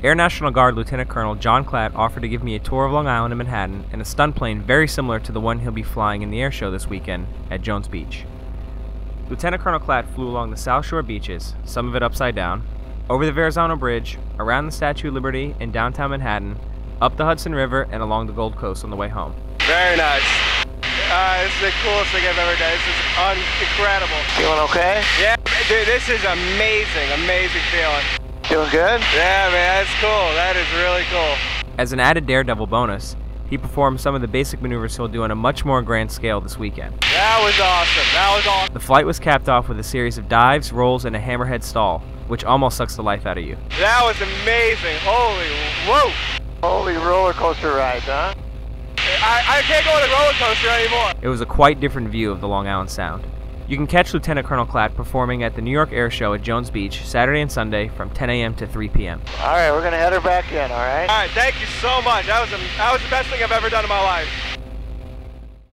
Air National Guard Lieutenant Colonel John Klatt offered to give me a tour of Long Island and Manhattan in a stunt plane very similar to the one he'll be flying in the air show this weekend at Jones Beach. Lieutenant Colonel Klatt flew along the South Shore beaches, some of it upside down, over the Verrazano Bridge, around the Statue of Liberty in downtown Manhattan, up the Hudson River, and along the Gold Coast on the way home. Very nice. This is the coolest thing I've ever done. This is incredible. Feeling okay? Yeah, dude, this is amazing, amazing feeling. Feeling good? Yeah, man, that's cool. That is really cool. As an added daredevil bonus, he performed some of the basic maneuvers he'll do on a much more grand scale this weekend. That was awesome. That was awesome. The flight was capped off with a series of dives, rolls, and a hammerhead stall, which almost sucks the life out of you. That was amazing. Holy whoa. Holy roller coaster ride, huh? I can't go on a roller coaster anymore. It was a quite different view of the Long Island Sound. You can catch Lieutenant Colonel Klatt performing at the New York Air Show at Jones Beach Saturday and Sunday from 10 a.m. to 3 p.m. All right, we're going to head her back in, all right? All right, thank you so much. That was the best thing I've ever done in my life.